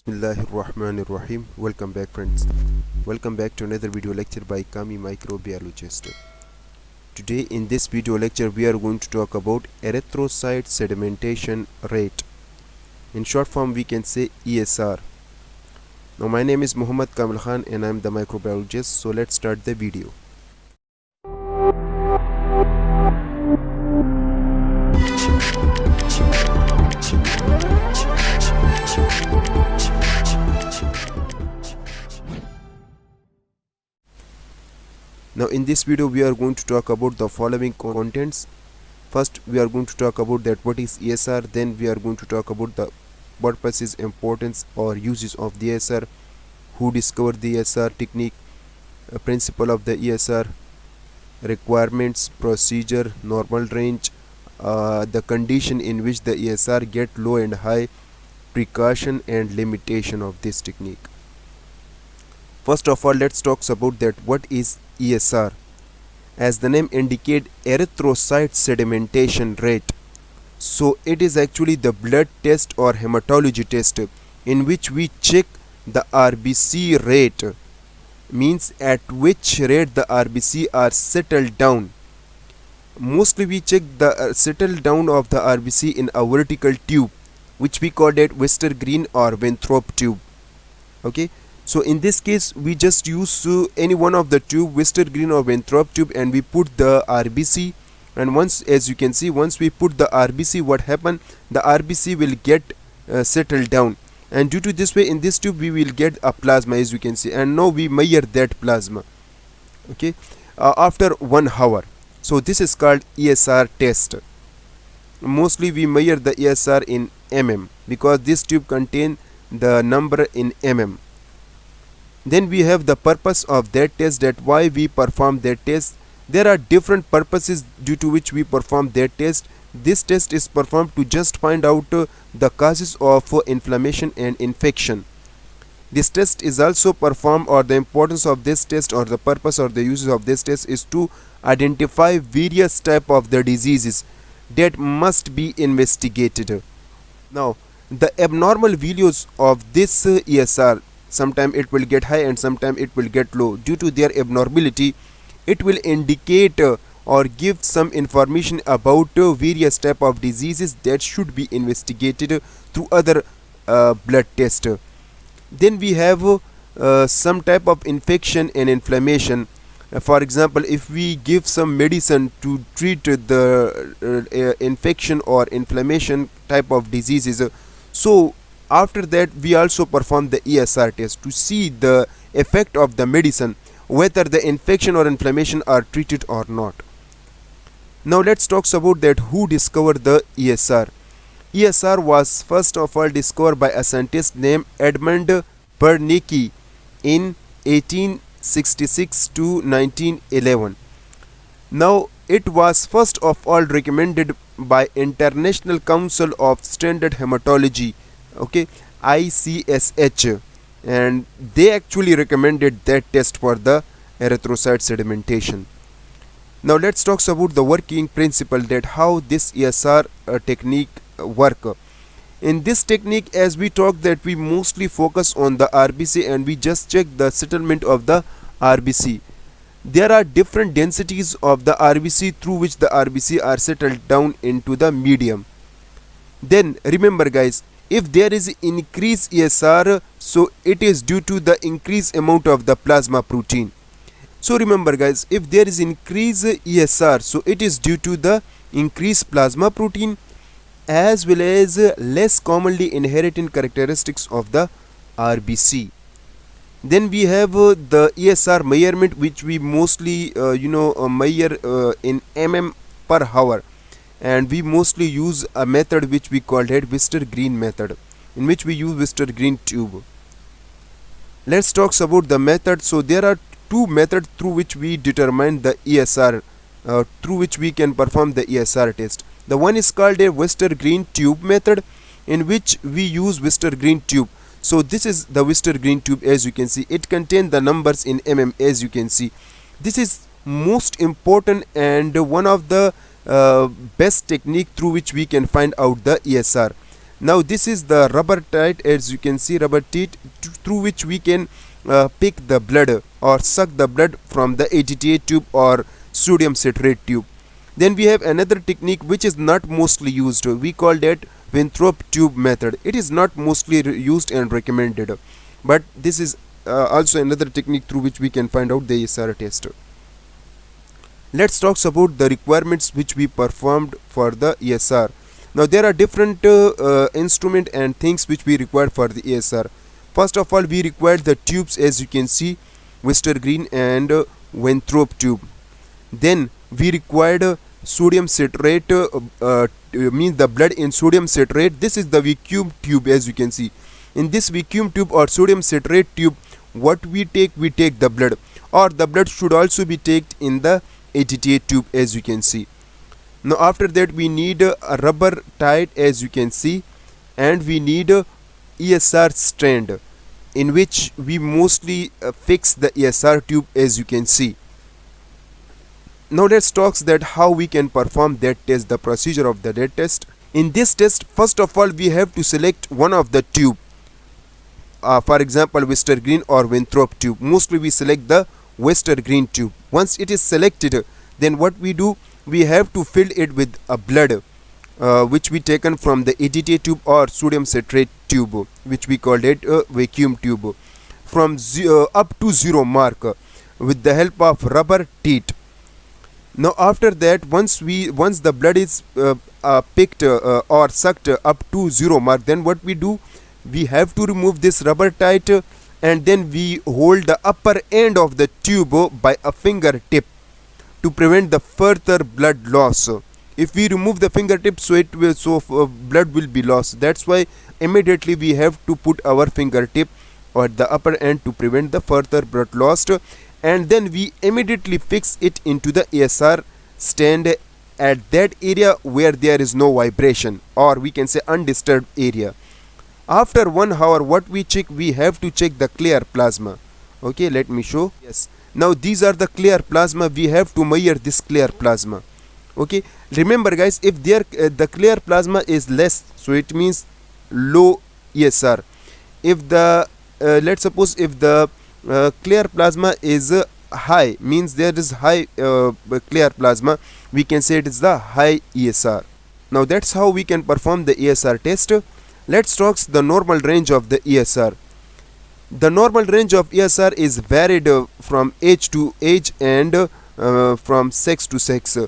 Bismillahirrahmanirrahim. Welcome back, friends. Welcome back to another video lecture by Kami Microbiologist. Today in this video lecture we are going to talk about erythrocyte sedimentation rate. In short form we can say ESR. Now my name is Muhammad Kamil Khan and I am the microbiologist, so let's start the video. Now in this video we are going to talk about the following contents. First we are going to talk about that what is ESR, then we are going to talk about the purposes, importance or uses of the ESR, who discovered the ESR technique, principle of the ESR, requirements, procedure, normal range, the condition in which the ESR get low and high, precaution and limitation of this technique. First of all, let's talk about that what is ESR. As the name indicate, erythrocyte sedimentation rate. So it is actually the blood test or hematology test in which we check the RBC rate, means at which rate the RBC are settled down. Mostly we check the settle down of the RBC in a vertical tube, which we call it Westergreen or Winthrop tube. Okay, so in this case we just use any one of the tube, Westergreen or Winthrop tube, and we put the RBC, and once, as you can see, once we put the RBC, what happen, the RBC will get settled down, and due to this way in this tube we will get a plasma, as you can see, and now we measure that plasma, okay, after 1 hour. So this is called ESR test. Mostly we measure the ESR in mm because this tube contain the number in mm. Then we have the purpose of that test, that why we perform that test. There are different purposes due to which we perform that test. This test is performed to just find out the causes of inflammation and infection. This test is also performed, or the importance of this test or the purpose or the uses of this test is to identify various type of the diseases that must be investigated. Now the abnormal values of this ESR, sometime it will get high and sometime it will get low. Due to their abnormality, it will indicate or give some information about various type of diseases that should be investigated through other blood test. Then we have some type of infection and inflammation. For example, if we give some medicine to treat the infection or inflammation type of diseases, so after that we also perform the ESR test to see the effect of the medicine, whether the infection or inflammation are treated or not. Now let's talk about that who discovered the ESR. ESR was first of all discovered by a scientist named Edmund Biernacki in 1866 to 1911. Now it was first of all recommended by International Council of Standard Hematology, okay, ICSH, and they actually recommended that test for the erythrocyte sedimentation. Now let's talk about the working principle, that how this ESR technique work. In this technique, as we talked, that we mostly focus on the RBC and we just check the settlement of the RBC. There are different densities of the RBC through which the RBC are settled down into the medium. Then remember guys, if there is increased ESR, so it is due to the increased amount of the plasma protein. So remember guys, if there is increased ESR, so it is due to the increased plasma protein as well as less commonly inherited characteristics of the RBC. Then we have the ESR measurement, which we mostly measure in mm per hour, and we mostly use a method which we called it Westergreen method, in which we use Westergreen tube. Let's talk about the method. So there are two methods through which we determine the ESR, through which we can perform the ESR test. The one is called a Westergreen tube method, in which we use Westergreen tube. So this is the Westergreen tube, as you can see, it contains the numbers in mm, as you can see. This is most important and one of the best technique through which we can find out the ESR. Now this is the rubber tight, as you can see, rubber teat through which we can pick the blood or suck the blood from the ATTA tube or sodium citrate tube. Then we have another technique which is not mostly used. We call that Winthrop tube method. It is not mostly used and recommended, but this is also another technique through which we can find out the ESR test. Let's talk about the requirements which we performed for the ESR. Now there are different instrument and things which we required for the ESR. First of all, we required the tubes, as you can see, Wester green and Winthrop tube. Then we required sodium citrate, means the blood in sodium citrate. This is the vacuum tube, as you can see. In this vacuum tube or sodium citrate tube, what we take the blood, or the blood should also be taken in the ATTA tube, as you can see. Now after that, we need a rubber tight, as you can see, and we need a ESR stand in which we mostly fix the ESR tube, as you can see. Now let's talk that how we can perform that test, the procedure of that test. In this test, first of all, we have to select one of the tube. For example, Wester green or Winthrop tube. Mostly we select the Wester green tube. Once it is selected, then what we do, we have to fill it with a blood which we taken from the ATTA tube or sodium citrate tube, which we called it a vacuum tube, from up to 0 mark with the help of rubber teat. Now after that, once the blood is picked or sucked up to 0 mark, then what we do, we have to remove this rubber tight, and then we hold the upper end of the tube by a fingertip to prevent the further blood loss. If we remove the fingertip, so blood will be lost. That's why immediately we have to put our fingertip at the upper end to prevent the further blood loss, and then we immediately fix it into the ESR stand at that area where there is no vibration, or we can say undisturbed area. After 1 hour, what we check, we have to check the clear plasma. Okay, let me show. Yes, now these are the clear plasma. We have to measure this clear plasma. Okay, remember guys, if the clear plasma is less, so it means low ESR. If the let's suppose if the clear plasma is high, means there is high clear plasma, we can say it is the high ESR. Now that's how we can perform the ESR test. Let's talk the normal range of the ESR. The normal range of ESR is varied from age to age and from sex to sex.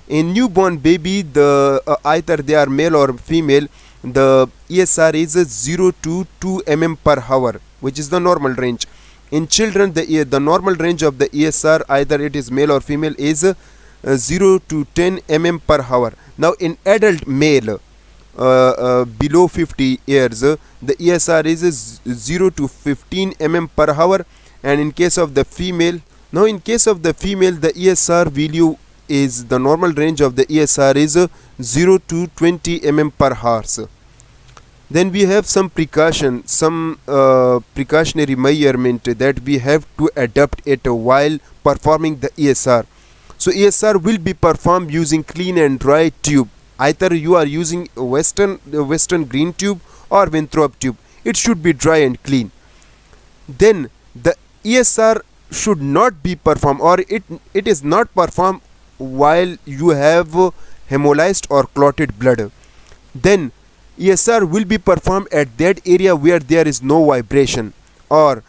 In newborn baby, either they are male or female, the ESR is 0 to 2 mm per hour, which is the normal range. In children, the normal range of the ESR, either it is male or female, is 0 to 10 mm per hour. Now in adult male below 50 years, the ESR is 0 to 15 mm per hour, and in case of the female, the ESR value is, the normal range of the ESR is 0 to 20 mm per hour. Then we have some precautionary measurement that we have to adapt it while performing the ESR. So ESR will be performed using clean and dry tube. Either you are using Western green tube or Winthrop tube. It should be dry and clean. Then the ESR should not be performed, or it is not performed while you have hemolyzed or clotted blood. Then ESR will be performed at that area where there is no vibration, or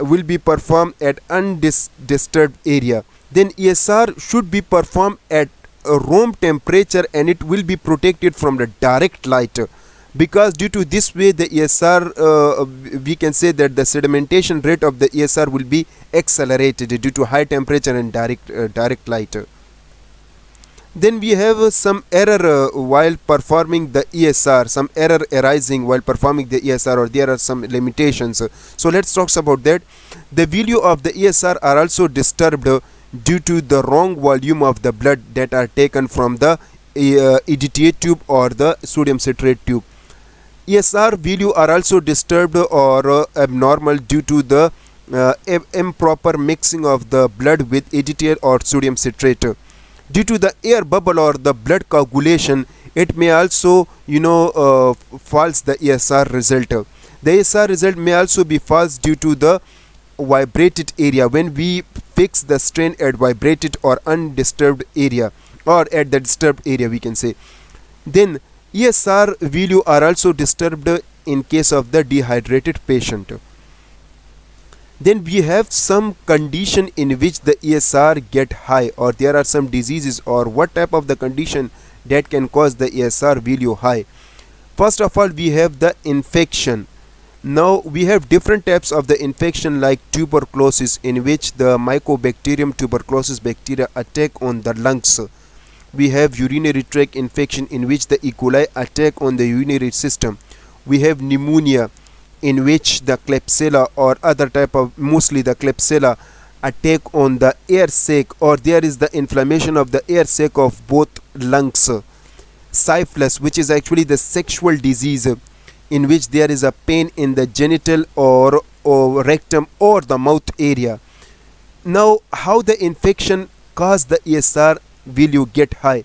will be performed at undisturbed area. Then ESR should be performed at room temperature, and it will be protected from the direct light, because due to this way the ESR, we can say that the sedimentation rate of the ESR will be accelerated due to high temperature and direct light. Then we have some error while performing the ESR, some error arising while performing the ESR, or there are some limitations. So let's talk about that. The value of the ESR are also disturbed due to the wrong volume of the blood that are taken from the EDTA tube or the sodium citrate tube. ESR value are also disturbed or abnormal due to the improper mixing of the blood with EDTA or sodium citrate. Due to the air bubble or the blood coagulation, it may also false the ESR result. The ESR result may also be false due to the vibrated area when we fix the strain at vibrated or undisturbed area, or at the disturbed area we can say. Then ESR value are also disturbed in case of the dehydrated patient. Then we have some condition in which the ESR get high, or there are some diseases or what type of the condition that can cause the ESR value high. First of all, we have the infection. Now we have different types of the infection like tuberculosis, in which the Mycobacterium tuberculosis bacteria attack on the lungs. We have urinary tract infection, in which the E. coli attack on the urinary system. We have pneumonia, in which the Klebsiella or other type of, mostly the Klebsiella, attack on the air sac, or there is the inflammation of the air sac of both lungs. Syphilis, which is actually the sexual disease, in which there is a pain in the genital or rectum or the mouth area. Now how the infection cause the ESR value get high?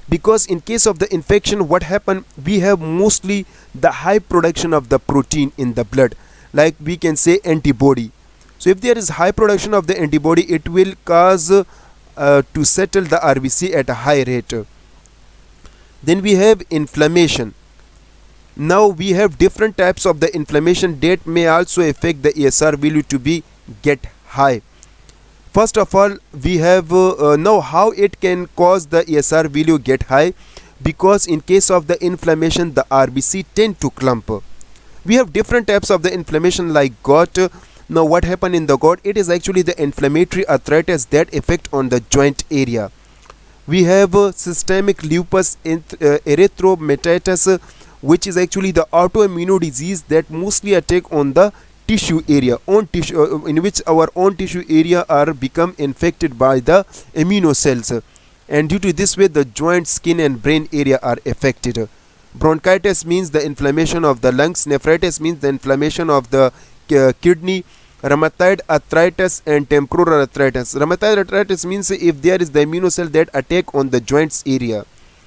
Because in case of the infection, what happen, we have mostly the high production of the protein in the blood, like we can say antibody. So if there is high production of the antibody, it will cause to settle the RBC at a high rate. Then we have inflammation. Now we have different types of the inflammation that may also affect the ESR value to be get high. First of all, we have now how it can cause the ESR value get high, because in case of the inflammation, the RBC tend to clump. We have different types of the inflammation like gout. Now what happen in the gout? It is actually the inflammatory arthritis that affect on the joint area. We have systemic lupus erythrocyte, which is actually the autoimmune disease that mostly attack on the tissue area, in which our own tissue area are become infected by the immunocells, and due to this way the joint, skin and brain area are affected. Bronchitis means the inflammation of the lungs. Nephritis means the inflammation of the kidney. Rheumatoid arthritis and temporal arthritis. Rheumatoid arthritis means if there is the immunocell that attack on the joints area,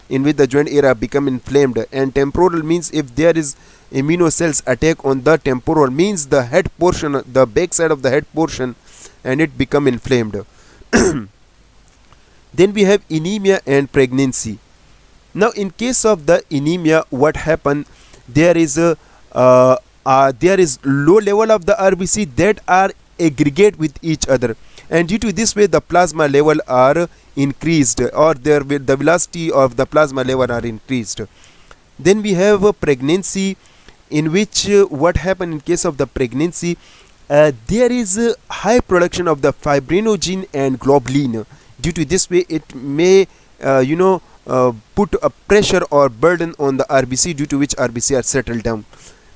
in which the joint area become inflamed, and temporal means if there is immunocells attack on the temporal, means the head portion, the back side of the head portion, and it become inflamed. Then we have anemia and pregnancy. Now in case of the anemia, what happen, there is a there is low level of the RBC that are aggregate with each other, and due to this way the plasma level are increased, or the velocity of the plasma level are increased. Then we have a pregnancy, in which what happen in case of the pregnancy, there is a high production of the fibrinogen and globulin. Due to this way it may put a pressure or burden on the RBC, due to which RBC are settled down.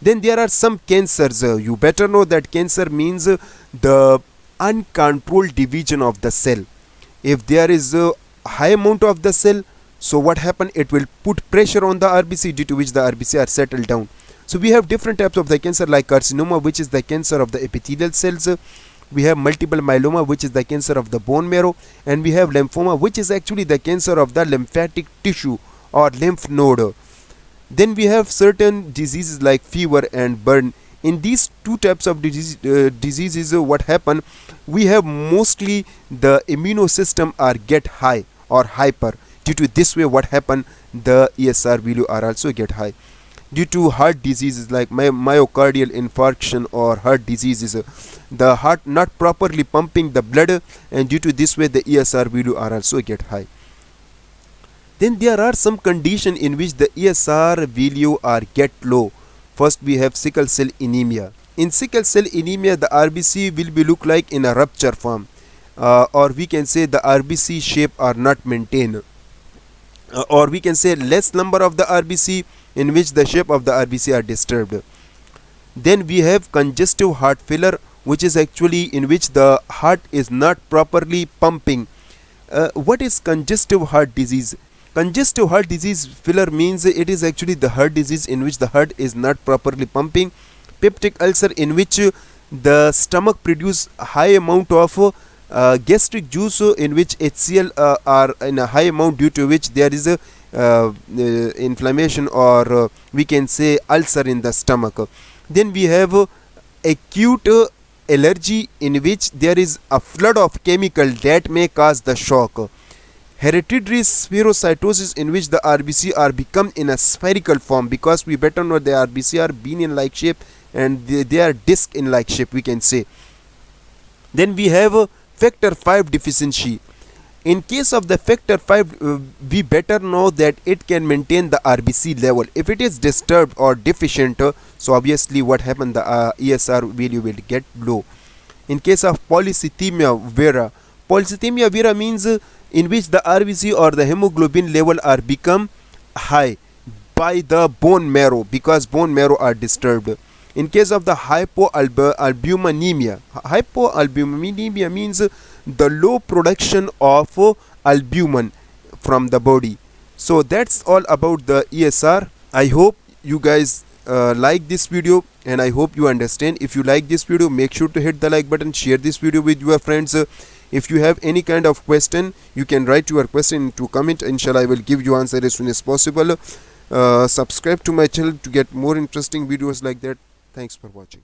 Then there are some cancers. You better know that cancer means the uncontrolled division of the cell. If there is a high amount of the cell, so what happen, it will put pressure on the RBC, due to which the RBC are settled down. So we have different types of the cancer like carcinoma, which is the cancer of the epithelial cells. We have multiple myeloma, which is the cancer of the bone marrow, and we have lymphoma, which is actually the cancer of the lymphatic tissue or lymph node. Then we have certain diseases like fever and burn. In these two types of diseases, what happen, we have mostly the immune system are get high or hyper. Due to this way, what happen, the ESR value are also get high. Due to heart diseases like myocardial infarction or heart diseases, the heart not properly pumping the blood, and due to this way the ESR value are also get high. Then there are some condition in which the ESR value are get low. First we have sickle cell anemia. In sickle cell anemia, the RBC will be look like in a rupture form, or we can say the RBC shape are not maintained, or we can say less number of the RBC, in which the shape of the RBC are disturbed. Then we have congestive heart failure, which is actually in which the heart is not properly pumping. What is congestive heart disease? Congestive heart disease failure means it is actually the heart disease in which the heart is not properly pumping. Peptic ulcer, in which the stomach produce high amount of gastric juice, in which HCl are in a high amount, due to which there is a inflammation, or we can say ulcer in the stomach. Then we have acute allergy, in which there is a flood of chemical that may cause the shock. Hereditary spherocytosis, in which the RBC are become in a spherical form, because we better know the RBC are bean in like shape and they are disc in like shape, we can say. Then we have factor 5 deficiency. In case of the factor 5, we better know that it can maintain the RBC level. If it is disturbed or deficient, so obviously what happened, the ESR value will get low. In case of polycythemia vera means in which the RBC or the hemoglobin level are become high by the bone marrow, because bone marrow are disturbed. In case of the hypoalbuminemia means the low production of albumin from the body. So that's all about the ESR. I hope you guys like this video, and I hope you understand. If you like this video, make sure to hit the like button, share this video with your friends. If you have any kind of question, you can write your question into comment. Inshallah, I will give you answer as soon as possible. Subscribe to my channel to get more interesting videos like that. Thanks for watching.